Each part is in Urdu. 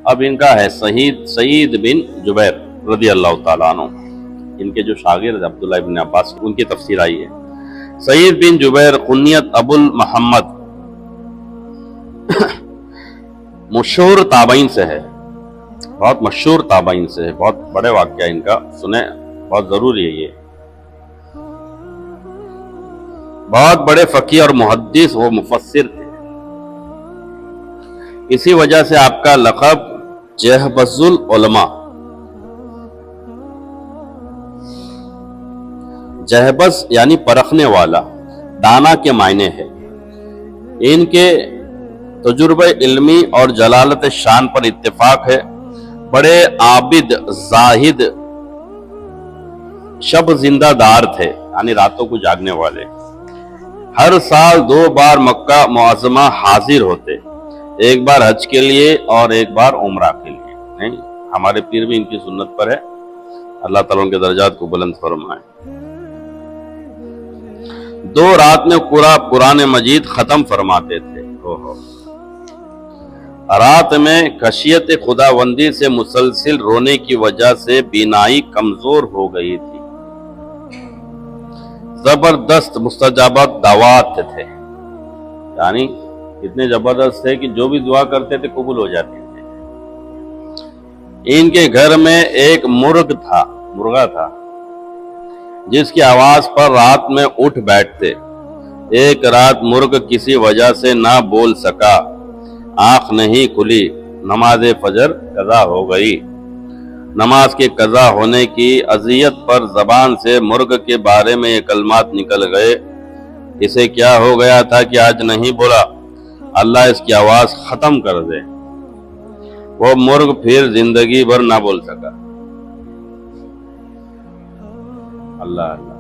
اب ان کا ہے سعید بن جبیر رضی اللہ تعالیٰ عنہ، ان کے جو شاگرد عبداللہ ابن عباس، ان کی تفسیر آئی ہے۔ سعید بن جبیر کنیت ابو المحمد، مشہور تابعین سے ہے، بہت مشہور تابعین سے ہے، بہت بڑے واقعہ ان کا سنیں، بہت ضروری ہے یہ۔ بہت بڑے فقیہ اور محدث و مفسر تھے، اسی وجہ سے آپ کا لقب جہبذ العلماء، جہبذ یعنی پرکھنے والا، دانا کے معنی ہے۔ ان کے تجربہ علمی اور جلالت شان پر اتفاق ہے۔ بڑے عابد، زاہد، شب زندہ دار تھے، یعنی راتوں کو جاگنے والے۔ ہر سال 2 بار مکہ معظمہ حاضر ہوتے، ایک بار حج کے لیے اور ایک بار عمرہ کے لیے۔ نہیں، ہمارے پیر بھی ان کی سنت پر ہے، اللہ تعالیٰ ان کے درجات کو بلند فرمائے۔ 2 رات میں پورا قرآن مجید ختم فرماتے تھے۔ رات میں خشیت خداوندی سے مسلسل رونے کی وجہ سے بینائی کمزور ہو گئی تھی۔ زبردست مستجابت دعوات تھے، یعنی اتنے زبردست تھے کہ جو بھی دعا کرتے تھے قبول ہو جاتی تھے۔ ان کے گھر میں ایک مرغا تھا جس کی آواز پر رات میں اٹھ بیٹھتے۔ ایک رات مرغ کسی وجہ سے نہ بول سکا، آنکھ نہیں کھلی، نماز فجر قضا ہو گئی۔ نماز کے قضا ہونے کی اذیت پر زبان سے مرغ کے بارے میں یہ کلمات نکل گئے، اسے کیا ہو گیا تھا کہ آج نہیں بولا، اللہ اس کی آواز ختم کر دے۔ وہ مرغ پھر زندگی بھر نہ بول سکا۔ اللہ اللہ،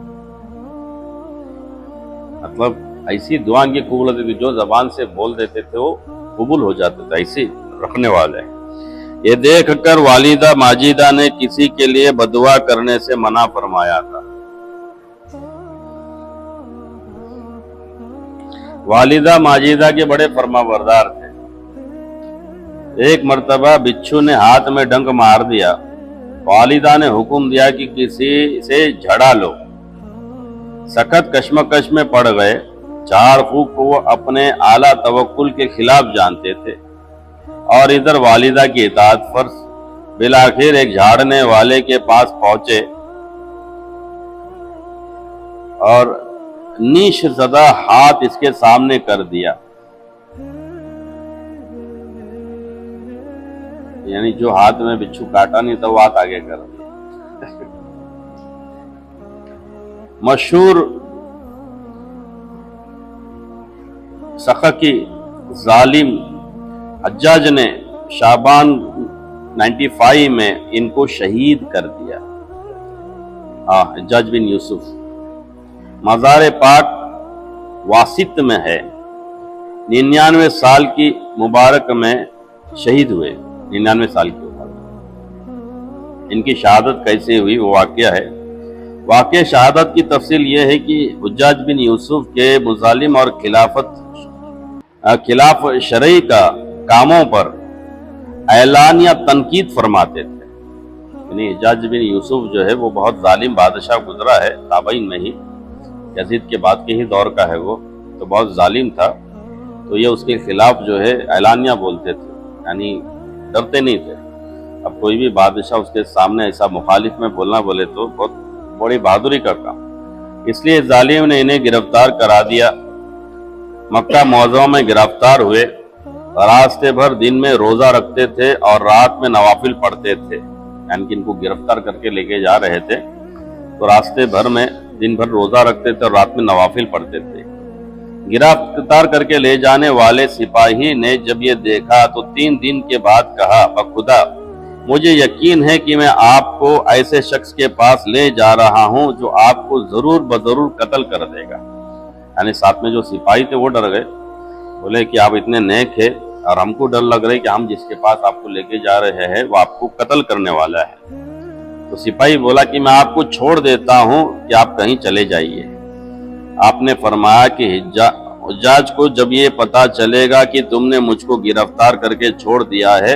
مطلب ایسی دعا کی قبولیت تھی، جو زبان سے بول دیتے تھے وہ قبول ہو جاتے تھے، ایسے رکھنے والے۔ یہ دیکھ کر والدہ ماجدہ نے کسی کے لیے بدعا کرنے سے منع فرمایا تھا۔ والدہ ماجدہ کے بڑے فرما بردار تھے۔ ایک مرتبہ بچھو نے ہاتھ میں ڈنک مار دیا، والدہ نے حکم دیا کہ کسی سے جھڑا لو۔ سخت کشمکش میں پڑ گئے۔ 4 خوب کو وہ اپنے اعلیٰ توکل کے خلاف جانتے تھے اور ادھر والدہ کی اطاعت فرض۔ بالآخر ایک جھاڑنے والے کے پاس پہنچے اور نیش زدہ ہاتھ اس کے سامنے کر دیا، یعنی جو ہاتھ میں بچھو کاٹا نہیں تھا وہ ہاتھ آگے کر دیا۔ مشہور سخکی ظالم حجاج نے شعبان 95 میں ان کو شہید کر دیا۔ حجاج بن یوسف مزار پاک واسط میں ہے، 99 سال کی مبارک میں شہید ہوئے۔ 99 سال کی عمر میں ان کی شہادت کیسے ہوئی وہ واقعہ ہے۔ واقع شہادت کی تفصیل یہ ہے کہ حجاج بن یوسف کے مظالم اور خلاف شرعی کا کاموں پر اعلان یا تنقید فرماتے تھے۔ یعنی حجاج بن یوسف جو ہے وہ بہت ظالم بادشاہ گزرا ہے، تابعین میں ہی، یزید کے بعد کے ہی دور کا ہے، وہ تو بہت ظالم تھا، تو یہ اس کے خلاف جو ہے اعلانیہ بولتے تھے، یعنی ڈرتے نہیں تھے۔ اب کوئی بھی بادشاہ اس کے سامنے ایسا مخالف میں بولنا بولے تو بہت بڑی بہادری کا کام، اس لیے ظالم نے انہیں گرفتار کرا دیا۔ مکہ معظمہ میں گرفتار ہوئے، راستے بھر دن میں روزہ رکھتے تھے اور رات میں نوافل پڑھتے تھے، یعنی کہ ان کو گرفتار کر کے لے کے جا رہے تھے تو راستے بھر میں دن بھر روزہ رکھتے تھے اور رات میں نوافل پڑھتے تھے۔ گرفتار کر کے لے جانے والے سپاہی نے جب یہ دیکھا تو 3 دن کے بعد کہا، بخدا مجھے یقین ہے کہ میں آپ کو ایسے شخص کے پاس لے جا رہا ہوں جو آپ کو ضرور بضرور قتل کر دے گا۔ یعنی ساتھ میں جو سپاہی تھے وہ ڈر گئے، بولے کہ آپ اتنے نیک ہیں اور ہم کو ڈر لگ رہا ہے کہ ہم جس کے پاس آپ کو لے کے جا رہے ہیں وہ آپ کو قتل کرنے والا ہے۔ تو سپاہی بولا کہ میں آپ کو چھوڑ دیتا ہوں کہ آپ کہیں چلے جائیے۔ آپ نے فرمایا کہ حجاج کو جب یہ پتا چلے گا کہ تم نے مجھ کو گرفتار کر کے چھوڑ دیا ہے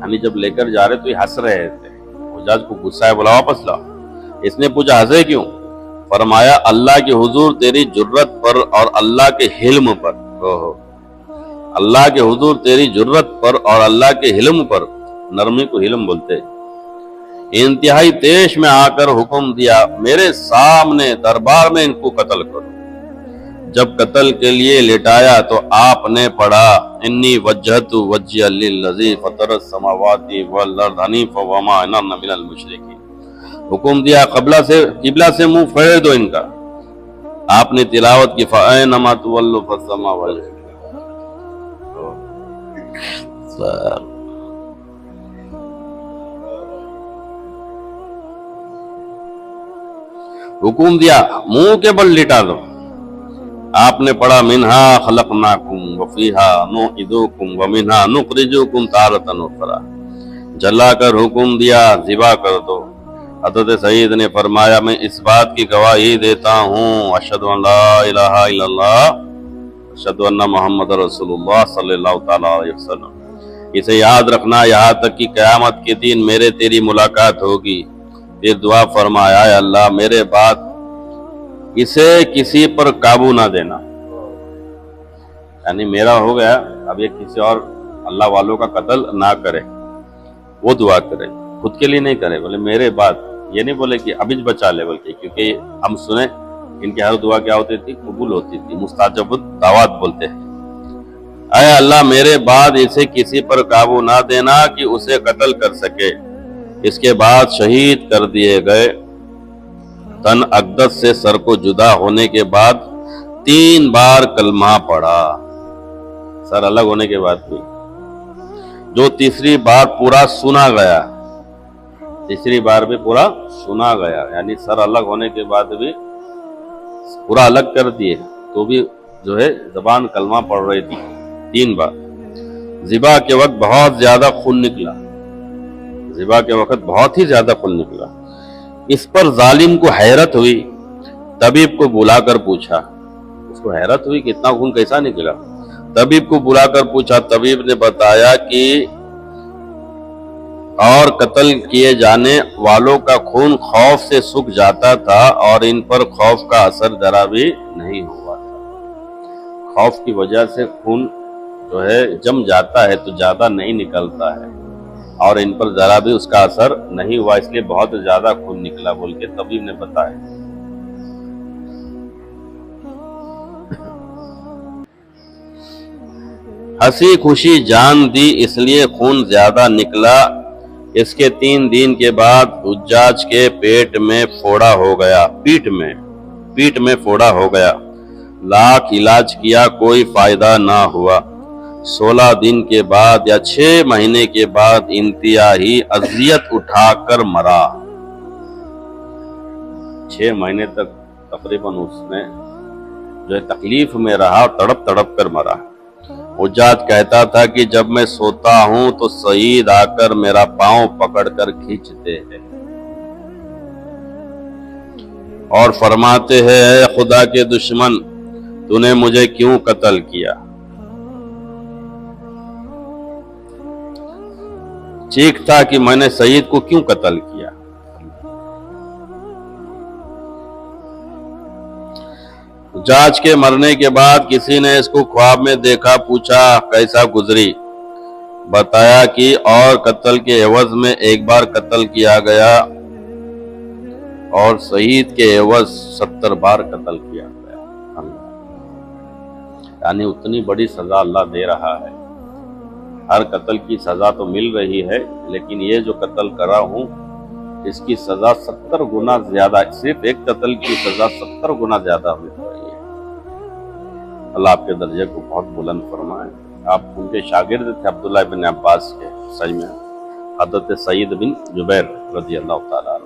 یعنی جب لے کر جا رہے تو یہ ہنس رہے تھے. حجاج کو غصہ ہے, بولا واپس لاؤ. اس نے پوچھا ہنسے کیوں؟ فرمایا اللہ کے حضور تیری جرت پر اور اللہ کے حلم پر. اللہ کے حضور تیری جرت پر اور اللہ کے حلم پر, نرمی کو حلم بولتے, انتہائی تیش میں آ کر حکم دیا میرے سامنے دربار میں ان کو قتل کرو. جب قتل کے لیے لٹایا تو آپ نے پڑھا انی وجہت وجہی للذی فطر السماوات والارض حنیفا وما انا من المشرکین. حکم دیا قبلہ سے منہ پھیر دو ان کا. آپ نے تلاوت کی فَأَيْنَمَا تُوَلُّوا فَالسَّمَاءُ وَالْأَرْضُ. حکم دیا منہ کے بل لٹا دو. آپ نے پڑھا منہا خلقناکم وفیہا نعیدکم ومنہا نخرجکم تارۃ اخری. جلا کر حکم دیا ذبح کر دو. حضرت سعید نے فرمایا میں اس بات کی گواہی دیتا ہوں اشہد ان لا الہ الا اللہ اشہد ان محمد رسول اللہ صلی اللہ تعالی علیہ وسلم. اسے یاد رکھنا یہاں تک کہ قیامت کے دن میرے تیری ملاقات ہوگی. پھر دعا فرمایا اے اللہ میرے بعد اسے کسی پر قابو نہ دینا. یعنی میرا ہو گیا اب یہ کسی اور اللہ والوں کا قتل نہ کرے. وہ دعا کرے, خود کے لیے نہیں کرے. بولے میرے بعد, یہ نہیں بولے کہ ابھی بچا لے, بلکہ کیونکہ ہم سنیں ان کی ہر دعا کیا ہوتی تھی, قبول ہوتی تھی. مستجاب الدعوات بولتے ہیں. اے اللہ میرے بعد اسے کسی پر قابو نہ دینا کہ اسے قتل کر سکے. اس کے بعد شہید کر دیے گئے. تن اقدس سے سر کو جدا ہونے کے بعد 3 بار کلمہ پڑھا. سر الگ ہونے کے بعد بھی, جو تیسری بار پورا سنا گیا. تیسری بار بھی پورا سنا گیا, یعنی سر الگ ہونے کے بعد بھی پورا الگ کر دیے تو بھی جو ہے زبان کلمہ پڑھ رہی تھی 3 بار. ذبح کے وقت بہت زیادہ خون نکلا. ذبح کے وقت بہت ہی زیادہ خون نکلا. اس پر ظالم کو حیرت ہوئی. طبیب کو بلا کر پوچھا, اس کو حیرت ہوئی کہ اتنا خون کیسا نکلا. طبیب کو بلا کر پوچھا. طبیب نے بتایا کہ اور قتل کیے جانے والوں کا خون خوف سے سوکھ جاتا تھا اور ان پر خوف کا اثر ذرا بھی نہیں ہوا تھا. خوف کی وجہ سے خون جو ہے جم جاتا ہے تو زیادہ نہیں نکلتا ہے, اور ان پر ذرا بھی اس کا اثر نہیں ہوا, اس لیے بہت زیادہ خون نکلا بول کے طبیب نے بتایا. ہنسی خوشی جان دی اس لیے خون زیادہ نکلا. اس کے 3 دن کے بعد حجاج کے پیٹ میں پھوڑا ہو گیا. پیٹ میں پھوڑا ہو گیا. لاکھ علاج کیا کوئی فائدہ نہ ہوا. 16 دن کے بعد یا 6 مہینے کے بعد انتہائی اذیت اٹھا کر مرا. 6 مہینے تک تقریباً اس نے جو ہے تکلیف میں رہا, تڑپ تڑپ کر مرا. حجاج کہتا تھا کہ جب میں سوتا ہوں تو سعید آ کر میرا پاؤں پکڑ کر کھینچتے ہیں اور فرماتے ہیں اے خدا کے دشمن تو نے مجھے کیوں قتل کیا. چیختا کہ میں نے سعید کو کیوں قتل کیا. حجاج کے مرنے کے بعد کسی نے اس کو خواب میں دیکھا. پوچھا کیسا گزری. بتایا کہ اور قتل کے عوض میں ایک بار قتل کیا گیا اور سعید کے عوض 70 بار قتل کیا گیا. یعنی اتنی بڑی سزا اللہ دے رہا ہے. ہر قتل کی سزا تو مل رہی ہے, لیکن یہ جو قتل کرا ہوں اس کی سزا 70 گنا زیادہ, صرف ایک قتل کی سزا 70 گنا زیادہ ہوئی ہے. اللہ آپ کے درجے کو بہت بلند فرمائے. آپ ان کے شاگرد تھے عبداللہ بن عباس کے, سچ میں حضرت سعید بن جبیر رضی اللہ تعالیٰ.